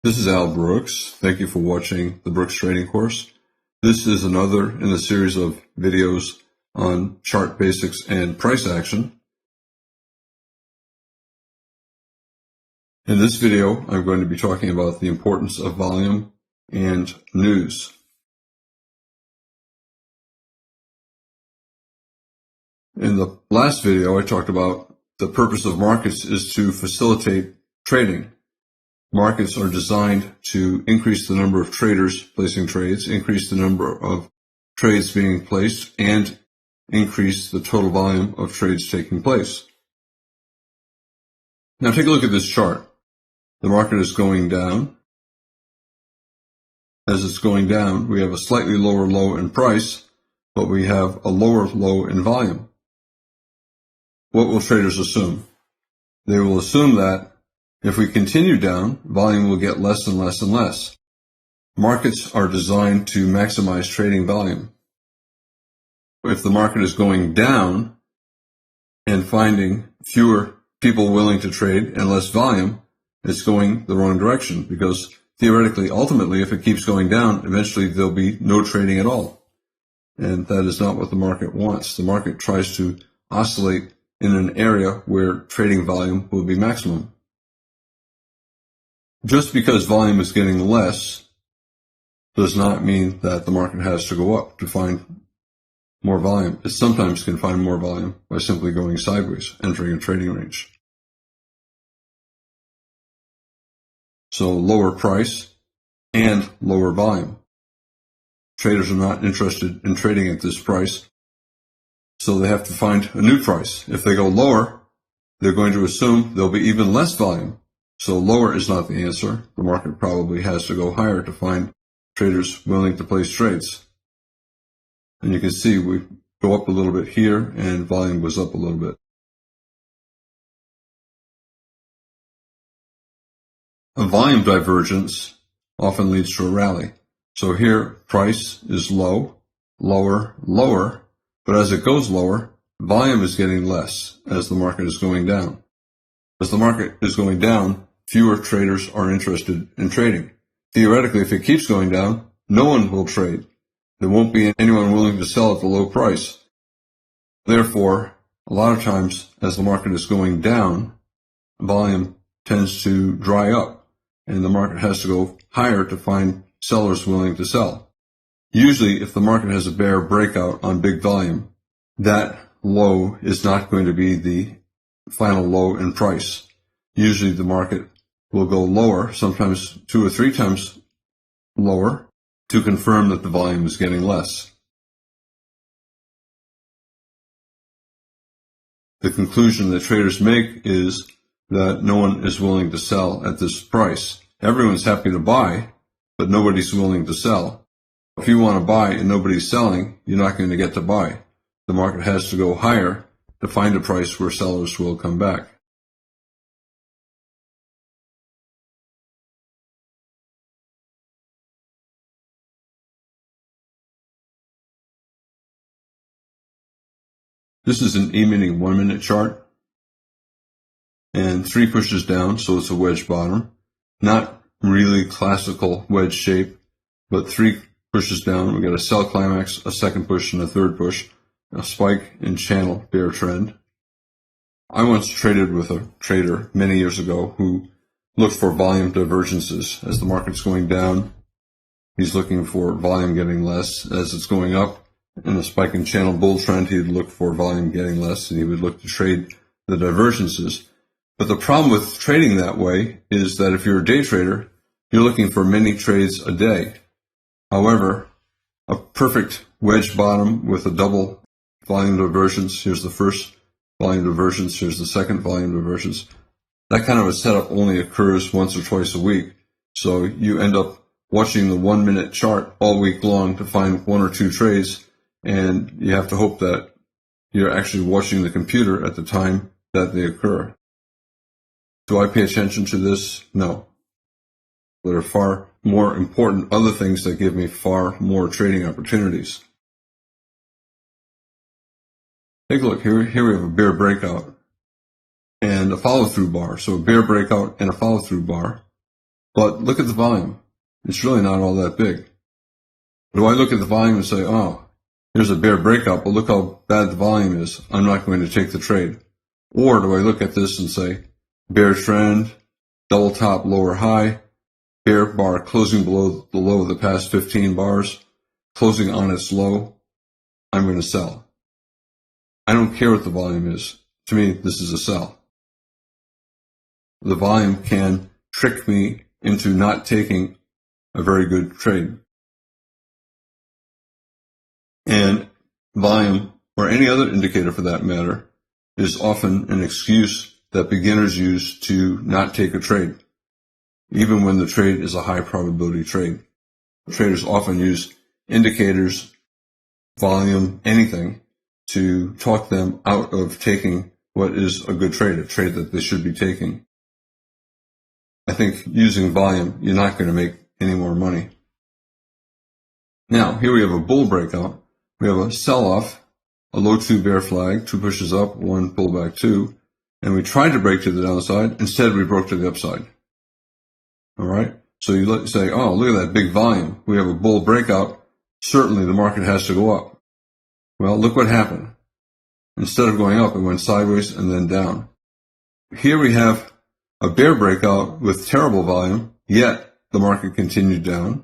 This is Al Brooks. Thank you for watching the Brooks Trading Course. This is another in a series of videos on chart basics and price action. In this video, I'm going to be talking about the importance of volume and news. In the last video, I talked about the purpose of markets is to facilitate trading. Markets are designed to increase the number of traders placing trades, increase the number of trades being placed, and increase the total volume of trades taking place. Now take a look at this chart. The market is going down. As it's going down, we have a slightly lower low in price, but we have a lower low in volume. What will traders assume? They will assume that if we continue down, volume will get less and less and less. Markets are designed to maximize trading volume. If the market is going down and finding fewer people willing to trade and less volume, it's going the wrong direction, because theoretically, ultimately, if it keeps going down, eventually there'll be no trading at all. And that is not what the market wants. The market tries to oscillate in an area where trading volume will be maximum. Just because volume is getting less does not mean that the market has to go up to find more volume. It sometimes can find more volume by simply going sideways, entering a trading range. So lower price and lower volume. Traders are not interested in trading at this price, so they have to find a new price. If they go lower, they're going to assume there'll be even less volume. So lower is not the answer. The market probably has to go higher to find traders willing to place trades. And you can see we go up a little bit here and volume goes up a little bit. A volume divergence often leads to a rally. So here price is low, lower, lower, but as it goes lower, volume is getting less as the market is going down. As the market is going down, fewer traders are interested in trading. Theoretically, if it keeps going down, no one will trade. There won't be anyone willing to sell at the low price. Therefore, a lot of times, as the market is going down, volume tends to dry up, and the market has to go higher to find sellers willing to sell. Usually, if the market has a bear breakout on big volume, that low is not going to be the final low in price. Usually the market will go lower, sometimes 2 or 3 times lower, to confirm that the volume is getting less. The conclusion that traders make is that no one is willing to sell at this price. Everyone's happy to buy, but nobody's willing to sell. If you want to buy and nobody's selling, you're not going to get to buy. The market has to go higher to find a price where sellers will come back. This is an E-mini 1-minute chart, and 3 pushes down, so it's a wedge bottom. Not really classical wedge shape, but 3 pushes down. We got a sell climax, a second push, and a third push, a spike and channel bear trend. I once traded with a trader many years ago who looked for volume divergences. As the market's going down, he's looking for volume getting less. As it's going up, in a spike and channel bull trend, he'd look for volume getting less, and he would look to trade the divergences. But the problem with trading that way is that if you're a day trader, you're looking for many trades a day. However, a perfect wedge bottom with a double volume divergence, here's the first volume divergence, here's the second volume divergence, that kind of a setup only occurs once or twice a week. So you end up watching the 1-minute chart all week long to find 1 or 2 trades, and you have to hope that you're actually watching the computer at the time that they occur. Do I pay attention to this? No. There are far more important other things that give me far more trading opportunities. Take a look. Here we have a bear breakout and a follow-through bar. So a bear breakout and a follow-through bar. But look at the volume. It's really not all that big. Do I look at the volume and say, oh, here's a bear breakout, but look how bad the volume is. I'm not going to take the trade. Or do I look at this and say, bear trend, double top, lower high, bear bar closing below the low of the past 15 bars, closing on its low, I'm going to sell. I don't care what the volume is. To me, this is a sell. The volume can trick me into not taking a very good trade. And volume, or any other indicator for that matter, is often an excuse that beginners use to not take a trade, even when the trade is a high probability trade. Traders often use indicators, volume, anything, to talk them out of taking what is a good trade, a trade that they should be taking. I think using volume, you're not going to make any more money. Now, here we have a bull breakout. We have a sell-off, a low 2 bear flag, 2 pushes up, 1 pullback 2, and we tried to break to the downside. Instead, we broke to the upside. All right? So you say, oh, look at that big volume. We have a bull breakout. Certainly, the market has to go up. Well, look what happened. Instead of going up, it went sideways and then down. Here we have a bear breakout with terrible volume, yet the market continued down.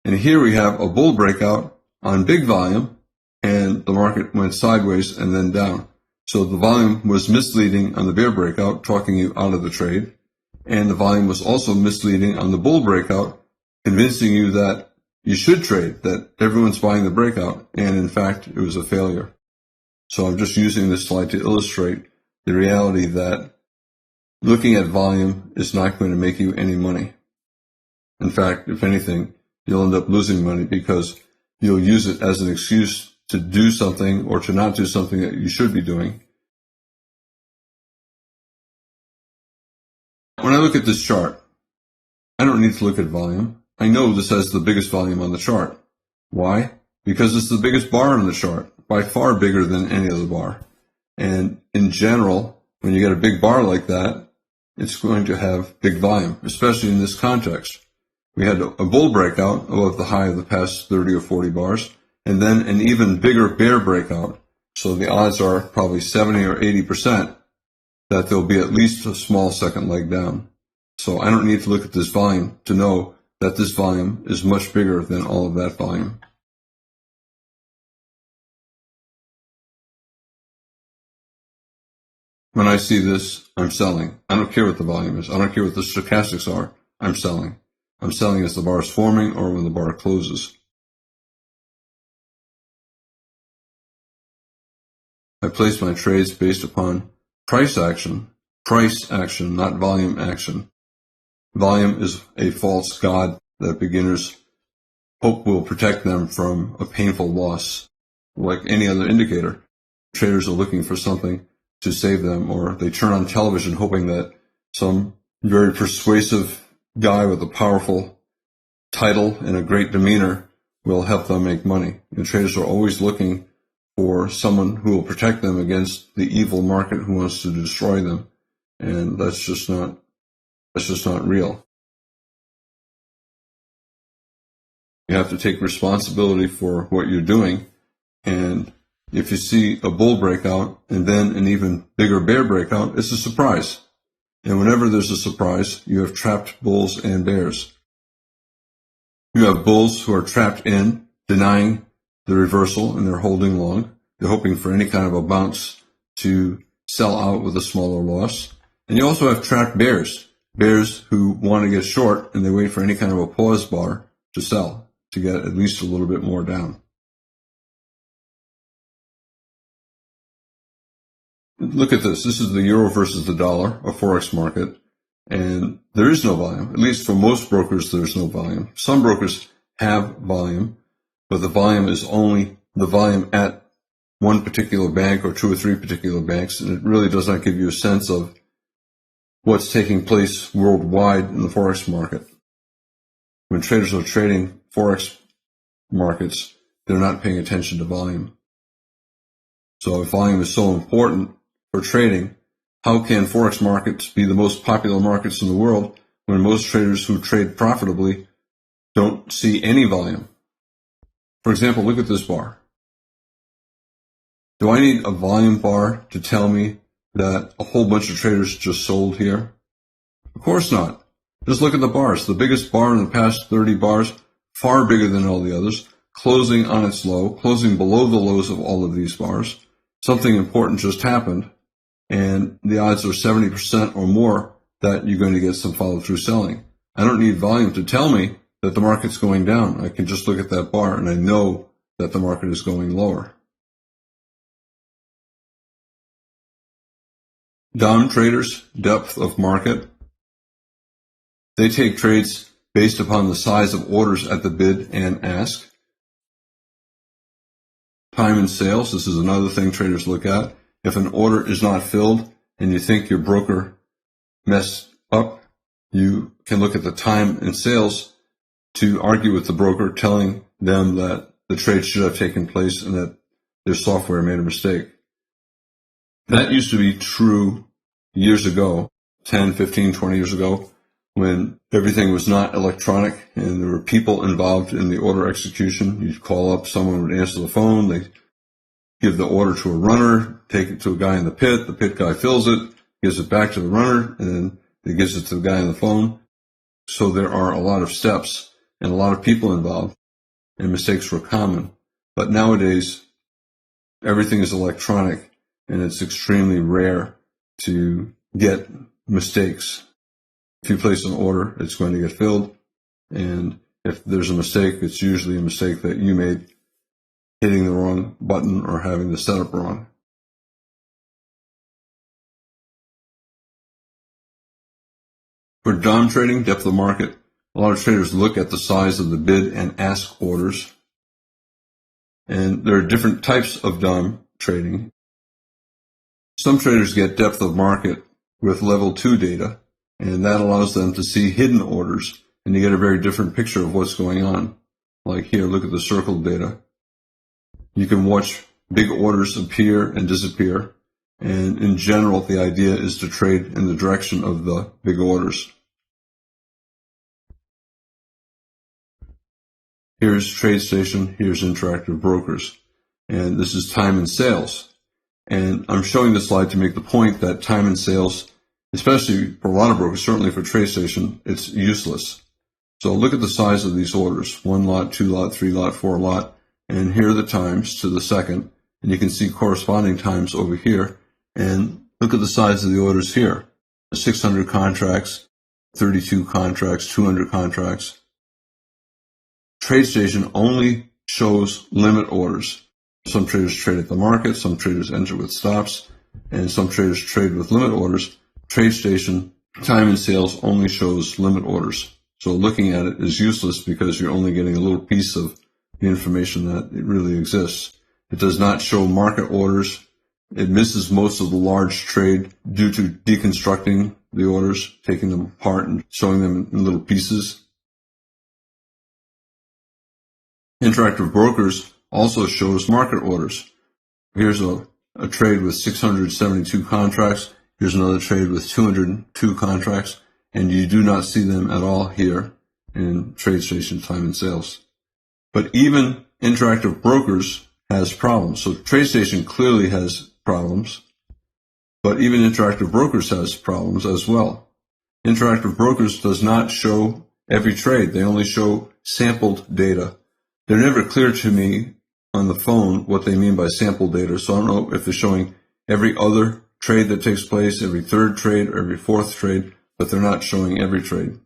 And here we have a bull breakout on big volume, and the market went sideways and then down. So the volume was misleading on the bear breakout, talking you out of the trade. And the volume was also misleading on the bull breakout, convincing you that you should trade, that everyone's buying the breakout. And in fact, it was a failure. So I'm just using this slide to illustrate the reality that looking at volume is not going to make you any money. In fact, if anything, you'll end up losing money because you'll use it as an excuse to do something or to not do something that you should be doing. When I look at this chart, I don't need to look at volume. I know this has the biggest volume on the chart. Why? Because it's the biggest bar on the chart, by far bigger than any other bar. And in general, when you get a big bar like that, it's going to have big volume, especially in this context. We had a bull breakout above the high of the past 30 or 40 bars, and then an even bigger bear breakout. So the odds are probably 70 or 80% that there'll be at least a small second leg down. So I don't need to look at this volume to know that this volume is much bigger than all of that volume. When I see this, I'm selling. I don't care what the volume is. I don't care what the stochastics are. I'm selling. I'm selling as the bar is forming or when the bar closes. I place my trades based upon price action, not volume action. Volume is a false god that beginners hope will protect them from a painful loss. Like any other indicator, traders are looking for something to save them, or they turn on television hoping that some very persuasive guy with a powerful title and a great demeanor will help them make money. And traders are always looking for someone who will protect them against the evil market who wants to destroy them. And that's just not real. You have to take responsibility for what you're doing. And if you see a bull breakout and then an even bigger bear breakout, it's a surprise. And whenever there's a surprise, you have trapped bulls and bears. You have bulls who are trapped in, denying the reversal, and they're holding long. They're hoping for any kind of a bounce to sell out with a smaller loss. And you also have trapped bears, bears who want to get short, and they wait for any kind of a pause bar to sell, to get at least a little bit more down. Look at this. This is the euro versus the dollar, a forex market, and there is no volume. At least for most brokers, there's no volume. Some brokers have volume, but the volume is only the volume at one particular bank or 2 or 3 particular banks, and it really does not give you a sense of what's taking place worldwide in the forex market. When traders are trading forex markets, they're not paying attention to volume. So if volume is so important for trading, how can forex markets be the most popular markets in the world when most traders who trade profitably don't see any volume. For example, look at this bar. Do I need a volume bar to tell me that a whole bunch of traders just sold here? Of course not. Just look at the bars. The biggest bar in the past 30 bars, far bigger than all the others, closing on its low, closing below the lows of all of these bars. Something important just happened, and the odds are 70% or more that you're going to get some follow-through selling. I don't need volume to tell me that the market's going down. I can just look at that bar and I know that the market is going lower. DOM traders, depth of market. They take trades based upon the size of orders at the bid and ask. Time and sales, this is another thing traders look at. If an order is not filled and you think your broker messed up, you can look at the time and sales to argue with the broker, telling them that the trade should have taken place and that their software made a mistake. That used to be true years ago, 10, 15, 20 years ago, when everything was not electronic and there were people involved in the order execution. You'd call up, someone would answer the phone, they give the order to a runner, take it to a guy in the pit guy fills it, gives it back to the runner, and then he gives it to the guy on the phone. So there are a lot of steps and a lot of people involved, and mistakes were common. But nowadays, everything is electronic, and it's extremely rare to get mistakes. If you place an order, it's going to get filled, and if there's a mistake, it's usually a mistake that you made, hitting the wrong button or having the setup wrong. For DOM trading, depth of market, a lot of traders look at the size of the bid and ask orders. And there are different types of DOM trading. Some traders get depth of market with level 2 data, and that allows them to see hidden orders, and you get a very different picture of what's going on. Like here, look at the circled data. You can watch big orders appear and disappear, and in general, the idea is to trade in the direction of the big orders. Here's TradeStation, here's Interactive Brokers, and this is time and sales. And I'm showing this slide to make the point that time and sales, especially for a lot of brokers, certainly for TradeStation, it's useless. So look at the size of these orders, 1 lot, 2 lot, 3 lot, 4 lot, and here are the times to the second, and you can see corresponding times over here, and look at the size of the orders here, 600 contracts, 32 contracts, 200 contracts. TradeStation only shows limit orders. Some traders trade at the market, some traders enter with stops, and some traders trade with limit orders. TradeStation time and sales only shows limit orders. So looking at it is useless because you're only getting a little piece of the information that it really exists. It does not show market orders. It misses most of the large trade due to deconstructing the orders, taking them apart and showing them in little pieces. Interactive Brokers also shows market orders. Here's a trade with 672 contracts. Here's another trade with 202 contracts, and you do not see them at all here in TradeStation time and sales. But even Interactive Brokers has problems. So TradeStation clearly has problems, but even Interactive Brokers has problems as well. Interactive Brokers does not show every trade. They only show sampled data. They're never clear to me on the phone what they mean by sample data, so I don't know if they're showing every other trade that takes place, every third trade, or every fourth trade, but they're not showing every trade.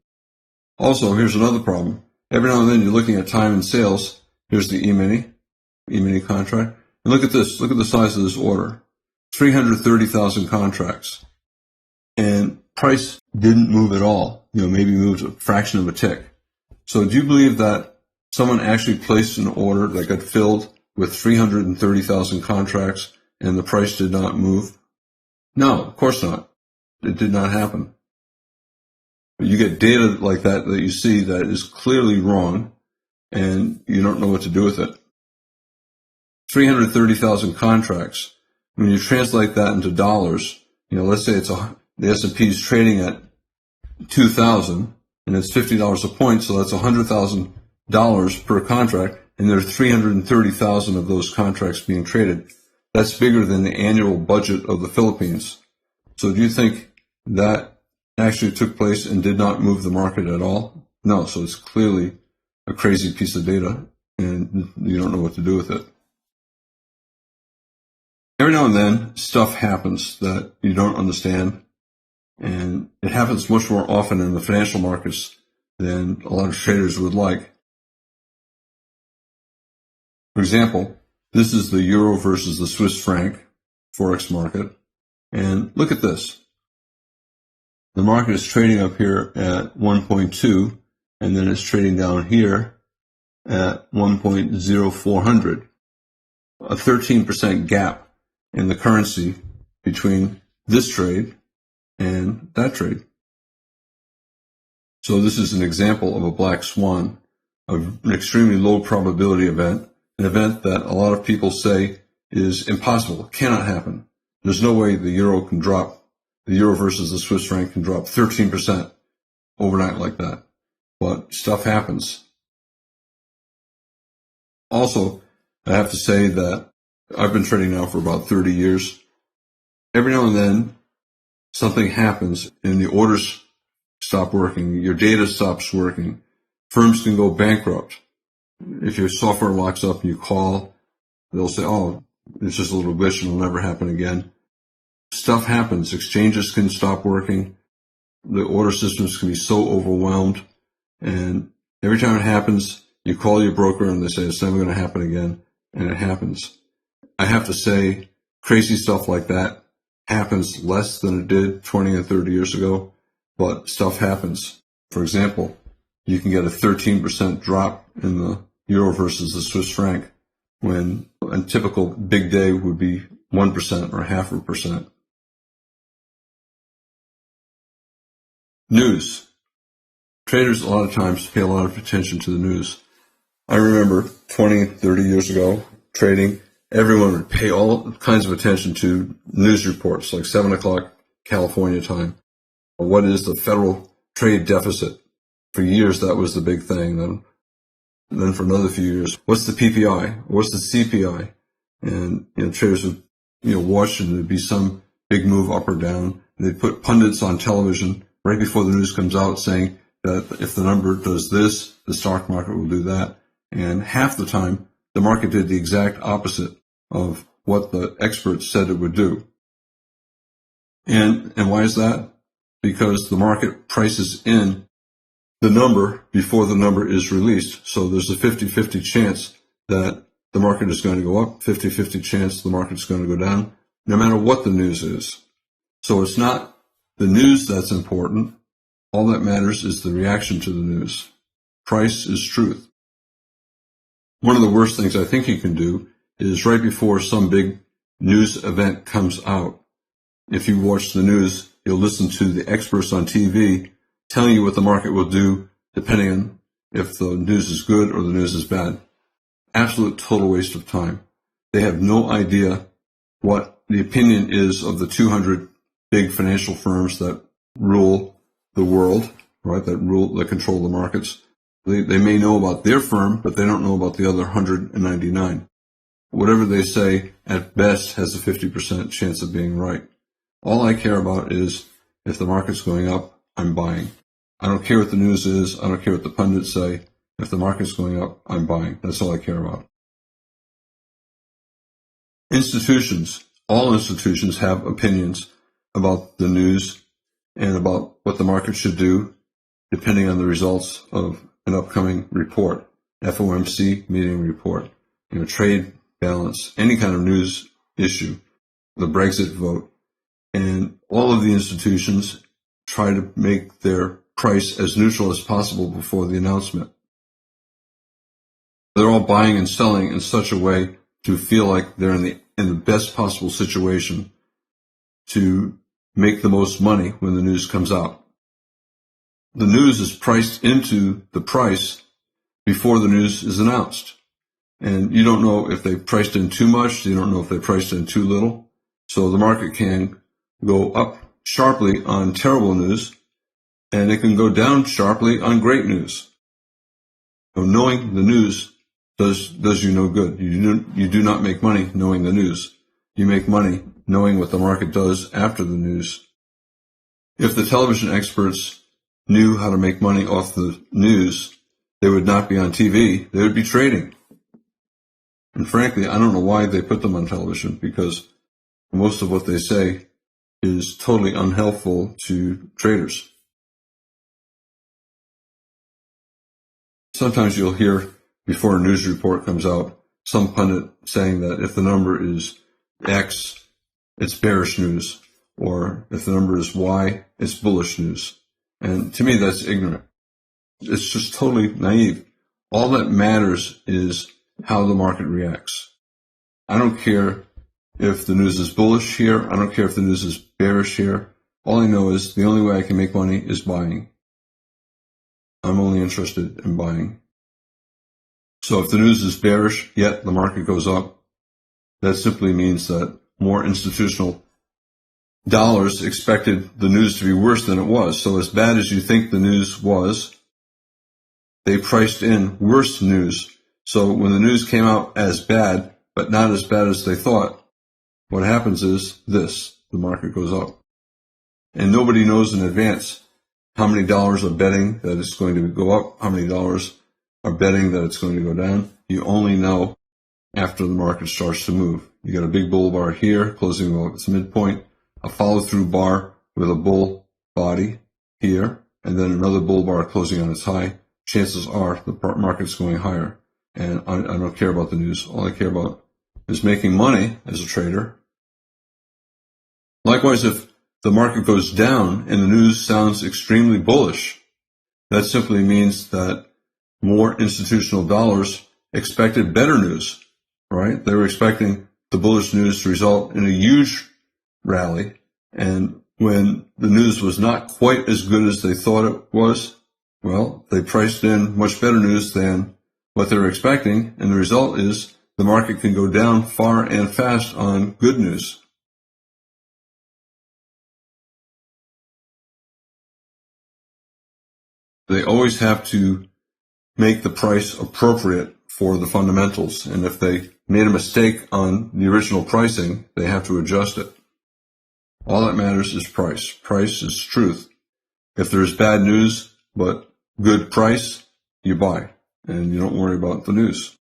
Also, here's another problem. Every now and then you're looking at time and sales. Here's the E-mini contract. And look at this. Look at the size of this order. 330,000 contracts. And price didn't move at all. Maybe moved a fraction of a tick. So do you believe that someone actually placed an order that got filled with 330,000 contracts and the price did not move? No, of course not. It did not happen. You get data like that you see that is clearly wrong, and you don't know what to do with it. 330,000 contracts. When you translate that into dollars, let's say the S&P is trading at 2,000, and it's $50 a point, so that's $100,000 per contract, and there are 330,000 of those contracts being traded. That's bigger than the annual budget of the Philippines. So do you think that actually took place and did not move the market at all? No, so it's clearly a crazy piece of data, and you don't know what to do with it. Every now and then, stuff happens that you don't understand, and it happens much more often in the financial markets than a lot of traders would like. For example, this is the euro versus the Swiss franc forex market, and look at this. The market is trading up here at 1.2, and then it's trading down here at 1.0400, a 13% gap in the currency between this trade and that trade. So this is an example of a black swan, of an extremely low probability event, an event that a lot of people say is impossible, cannot happen. There's no way the euro can drop, the euro versus the Swiss franc can drop 13% overnight like that. But stuff happens. Also, I have to say that I've been trading now for about 30 years. Every now and then, something happens and the orders stop working, your data stops working, firms can go bankrupt. If your software locks up and you call, they'll say, oh, it's just a little glitch and it'll never happen again. Stuff happens. Exchanges can stop working. The order systems can be so overwhelmed. And every time it happens, you call your broker and they say it's never going to happen again. And it happens. I have to say, crazy stuff like that happens less than it did 20 and 30 years ago, but stuff happens. For example, you can get a 13% drop in the euro versus the Swiss franc when a typical big day would be 1% or 0.5%. News. Traders a lot of times pay a lot of attention to the news. I remember 20, 30 years ago, trading, everyone would pay all kinds of attention to news reports, like 7 o'clock California time. What is the federal trade deficit? For years, that was the big thing. Then for another few years, what's the PPI? What's the CPI? And traders would watch, and there'd be some big move up or down. And they'd put pundits on television right before the news comes out saying that if the number does this, the stock market will do that. And half the time, the market did the exact opposite of what the experts said it would do. And why is that? Because the market prices in the number before the number is released. So there's a 50-50 chance that the market is going to go up, 50-50 chance the market is going to go down, no matter what the news is. So it's not the news that's important. All that matters is the reaction to the news. Price is truth. One of the worst things I think you can do is right before some big news event comes out, if you watch the news, you'll listen to the experts on TV telling you what the market will do depending on if the news is good or the news is bad. Absolute total waste of time. They have no idea what the opinion is of the 200 big financial firms that rule the world, right? That control the markets. They may know about their firm, but they don't know about the other 199. Whatever they say, at best, has a 50% chance of being right. All I care about is if the market's going up, I'm buying. I don't care what the news is. I don't care what the pundits say. If the market's going up, I'm buying. That's all I care about. Institutions. All institutions have opinions about the news and about what the market should do, depending on the results of an upcoming report, FOMC meeting report, trade balance, any kind of news issue, the Brexit vote. And all of the institutions try to make their price as neutral as possible before the announcement. They're all buying and selling in such a way to feel like they're in the best possible situation to make the most money when the news comes out. The news is priced into the price before the news is announced. And you don't know if they priced in too much, you don't know if they priced in too little. So the market can go up sharply on terrible news and it can go down sharply on great news. So knowing the news does you no good. You do not make money knowing the news. You make money knowing what the market does after the news. If the television experts knew how to make money off the news, they would not be on TV. They would be trading. And frankly, I don't know why they put them on television, because most of what they say is totally unhelpful to traders. Sometimes you'll hear, before a news report comes out, some pundit saying that if the number is X, it's bearish news, or if the number is Y, it's bullish news. And to me, that's ignorant. It's just totally naive. All that matters is how the market reacts. I don't care if the news is bullish here. I don't care if the news is bearish here. All I know is the only way I can make money is buying. I'm only interested in buying. So if the news is bearish, yet the market goes up, that simply means that more institutional dollars expected the news to be worse than it was. So as bad as you think the news was, they priced in worse news. So when the news came out as bad, but not as bad as they thought, what happens is this: the market goes up. And nobody knows in advance how many dollars are betting that it's going to go up, how many dollars are betting that it's going to go down. You only know after the market starts to move. You got a big bull bar here, closing above its midpoint, a follow-through bar with a bull body here, and then another bull bar closing on its high. Chances are the market's going higher. And I don't care about the news. All I care about is making money as a trader. Likewise, if the market goes down and the news sounds extremely bullish, that simply means that more institutional dollars expected better news, right? They were expecting the bullish news to result in a huge rally. And when the news was not quite as good as they thought it was, well, they priced in much better news than what they were expecting. And the result is the market can go down far and fast on good news. They always have to make the price appropriate for the fundamentals. And if they made a mistake on the original pricing, they have to adjust it. All that matters is price. Price is truth. If there's bad news but good price, you buy, and you don't worry about the news.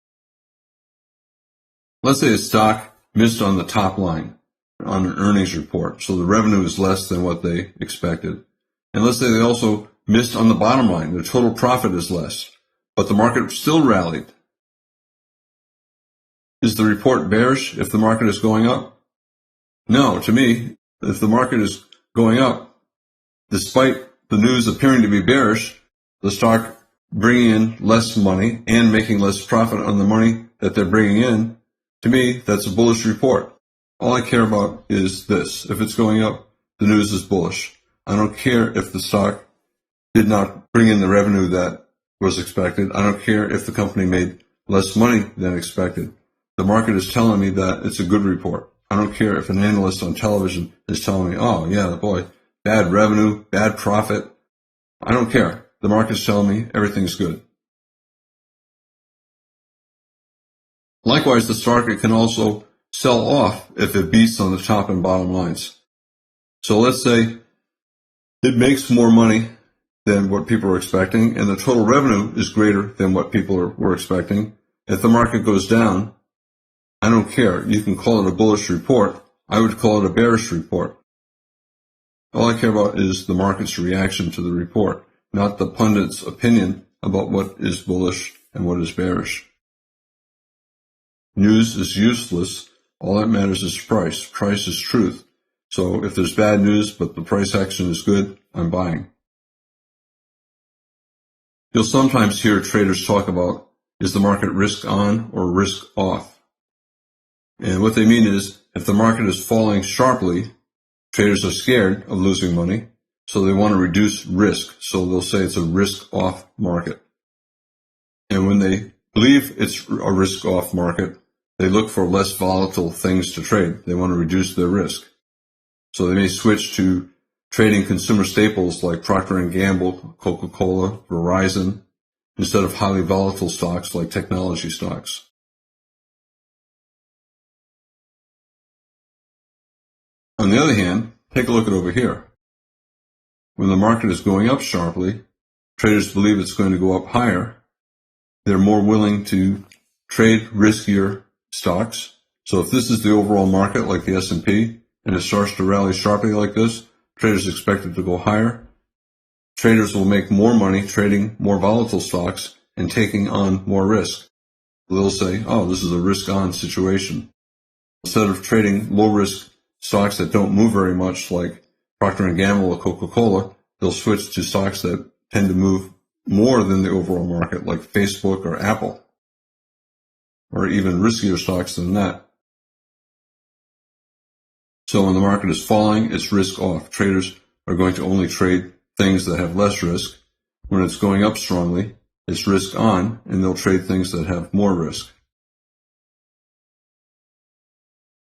Let's say a stock missed on the top line on an earnings report, so the revenue is less than what they expected. And let's say they also missed on the bottom line. Their total profit is less, but the market still rallied. Is the report bearish if the market is going up? No, to me, if the market is going up, despite the news appearing to be bearish, the stock bringing in less money and making less profit on the money that they're bringing in, to me, that's a bullish report. All I care about is this: if it's going up, the news is bullish. I don't care if the stock did not bring in the revenue that was expected. I don't care if the company made less money than expected. The market is telling me that it's a good report. I don't care if an analyst on television is telling me, oh yeah, boy, bad revenue, bad profit. I don't care. The market's telling me everything's good. Likewise, the stock can also sell off if it beats on the top and bottom lines. So let's say it makes more money than what people are expecting, and the total revenue is greater than what people were expecting. If the market goes down, I don't care. You can call it a bullish report. I would call it a bearish report. All I care about is the market's reaction to the report, not the pundit's opinion about what is bullish and what is bearish. News is useless. All that matters is price. Price is truth. So if there's bad news but the price action is good, I'm buying. You'll sometimes hear traders talk about, is the market risk on or risk off? And what they mean is, if the market is falling sharply, traders are scared of losing money, so they want to reduce risk. So they'll say it's a risk-off market. And when they believe it's a risk-off market, they look for less volatile things to trade. They want to reduce their risk. So they may switch to trading consumer staples like Procter & Gamble, Coca-Cola, Verizon, instead of highly volatile stocks like technology stocks. On the other hand, take a look at over here. When the market is going up sharply, traders believe it's going to go up higher. They're more willing to trade riskier stocks. So if this is the overall market like the S&P and it starts to rally sharply like this, traders expect it to go higher. Traders will make more money trading more volatile stocks and taking on more risk. They'll say, oh, this is a risk-on situation. Instead of trading low-risk stocks that don't move very much like Procter & Gamble or Coca-Cola, they'll switch to stocks that tend to move more than the overall market like Facebook or Apple, or even riskier stocks than that. So when the market is falling, it's risk off. Traders are going to only trade things that have less risk. When it's going up strongly, it's risk on, and they'll trade things that have more risk.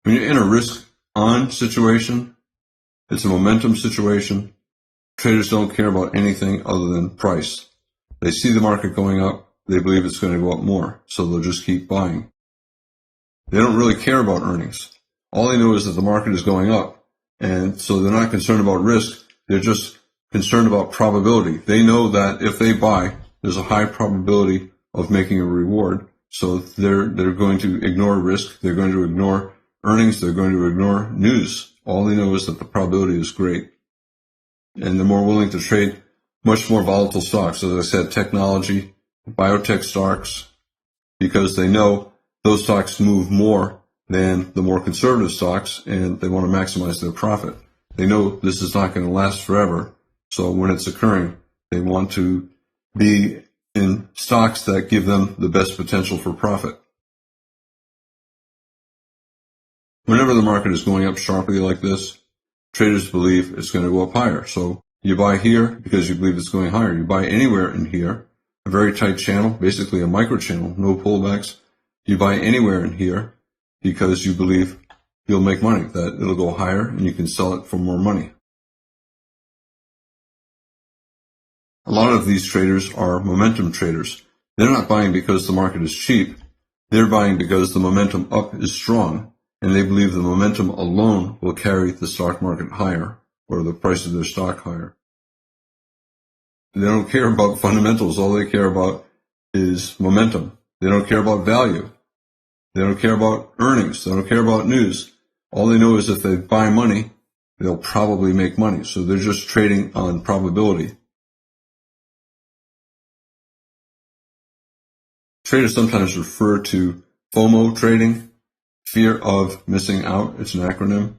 When you're in a risk on situation, it's a momentum situation. Traders don't care about anything other than price. They see the market going up, they believe it's going to go up more, so they'll just keep buying. They don't really care about earnings. All they know is that the market is going up, and so they're not concerned about risk, they're just concerned about probability. They know that if they buy, there's a high probability of making a reward, so they're going to ignore risk, they're going to ignore earnings, they're going to ignore news. All they know is that the probability is great. And they're more willing to trade much more volatile stocks, as I said, technology, biotech stocks, because they know those stocks move more than the more conservative stocks, and they want to maximize their profit. They know this is not going to last forever, so when it's occurring, they want to be in stocks that give them the best potential for profit. Whenever the market is going up sharply like this, traders believe it's going to go up higher. So you buy here because you believe it's going higher. You buy anywhere in here, a very tight channel, basically a micro channel, no pullbacks. You buy anywhere in here because you believe you'll make money, that it'll go higher and you can sell it for more money. A lot of these traders are momentum traders. They're not buying because the market is cheap. They're buying because the momentum up is strong, and they believe the momentum alone will carry the stock market higher, or the price of their stock higher. They don't care about fundamentals. All they care about is momentum. They don't care about value. They don't care about earnings. They don't care about news. All they know is if they buy money, they'll probably make money. So they're just trading on probability. Traders sometimes refer to FOMO trading, fear of missing out. It's an acronym.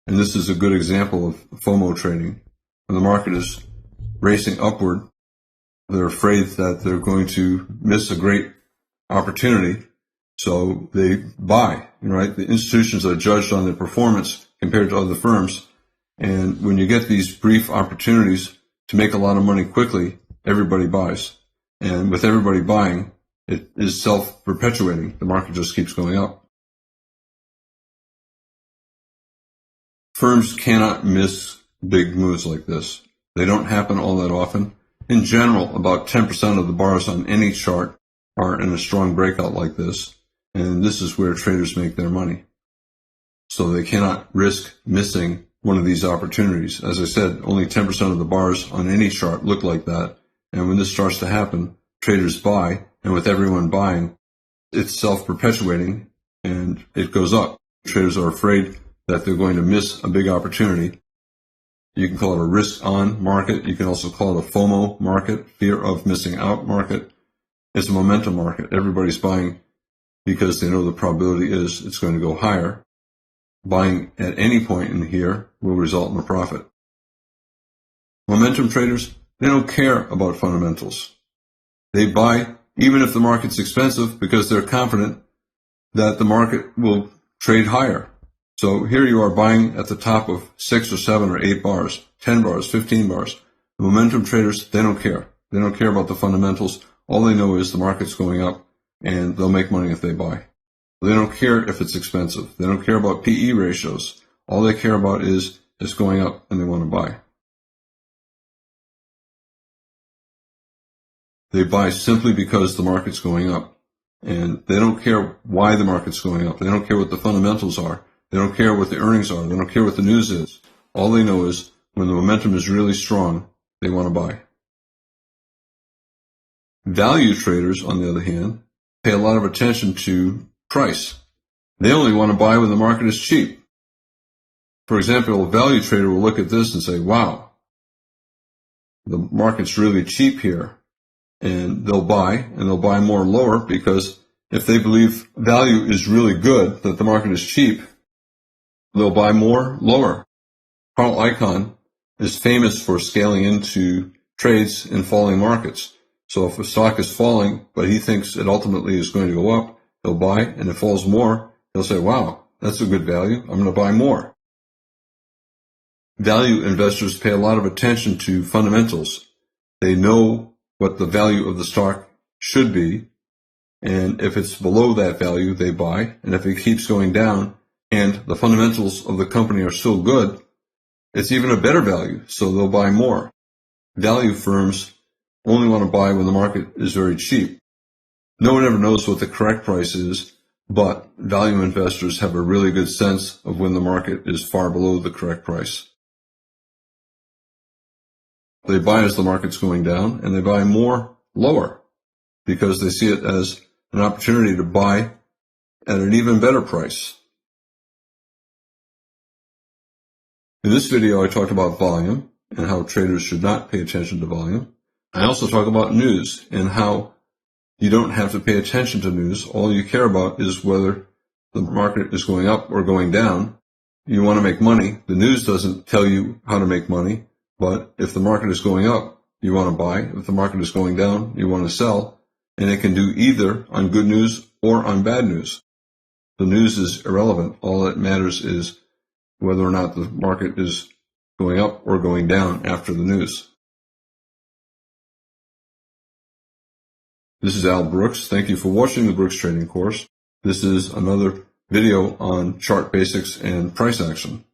And this is a good example of FOMO trading. When the market is racing upward, they're afraid that they're going to miss a great opportunity, so they buy. Right? The institutions are judged on their performance compared to other firms, and when you get these brief opportunities to make a lot of money quickly, everybody buys. And with everybody buying, it is self-perpetuating. The market just keeps going up. Firms cannot miss big moves like this. They don't happen all that often. In general, about 10% of the bars on any chart are in a strong breakout like this, and this is where traders make their money. So they cannot risk missing one of these opportunities. As I said, only 10% of the bars on any chart look like that, and when this starts to happen, traders buy, and with everyone buying, it's self-perpetuating, and it goes up. Traders are afraid that they're going to miss a big opportunity. You can call it a risk-on market. You can also call it a FOMO market, fear of missing out market. It's a momentum market. Everybody's buying because they know the probability is it's going to go higher. Buying at any point in here will result in a profit. Momentum traders, they don't care about fundamentals. They buy even if the market's expensive because they're confident that the market will trade higher. So here you are buying at the top of 6 or 7 or 8 bars, 10 bars, 15 bars. The momentum traders, they don't care. They don't care about the fundamentals. All they know is the market's going up, and they'll make money if they buy. They don't care if it's expensive. They don't care about PE ratios. All they care about is is going up and they want to buy. They buy simply because the market's going up. And they don't care why the market's going up. They don't care what the fundamentals are. They don't care what the earnings are. They don't care what the news is. All they know is when the momentum is really strong, they want to buy. Value traders, on the other hand, pay a lot of attention to price. They only want to buy when the market is cheap. For example, a value trader will look at this and say, wow, the market's really cheap here. And they'll buy, and they'll buy more lower, because if they believe value is really good, that the market is cheap, they'll buy more lower. Carl Icahn is famous for scaling into trades in falling markets. So if a stock is falling, but he thinks it ultimately is going to go up, he'll buy, and if it falls more, he'll say, wow, that's a good value, I'm going to buy more. Value investors pay a lot of attention to fundamentals. They know what the value of the stock should be, and if it's below that value, they buy, and if it keeps going down, and the fundamentals of the company are still good, it's even a better value, so they'll buy more. Value firms only want to buy when the market is very cheap. No one ever knows what the correct price is, but value investors have a really good sense of when the market is far below the correct price. They buy as the market's going down, and they buy more lower because they see it as an opportunity to buy at an even better price. In this video, I talked about volume and how traders should not pay attention to volume. I also talk about news and how you don't have to pay attention to news. All you care about is whether the market is going up or going down. You want to make money. The news doesn't tell you how to make money. But if the market is going up, you want to buy. If the market is going down, you want to sell. And it can do either on good news or on bad news. The news is irrelevant. All that matters is whether or not the market is going up or going down after the news. This is Al Brooks. Thank you for watching the Brooks Trading Course. This is another video on chart basics and price action.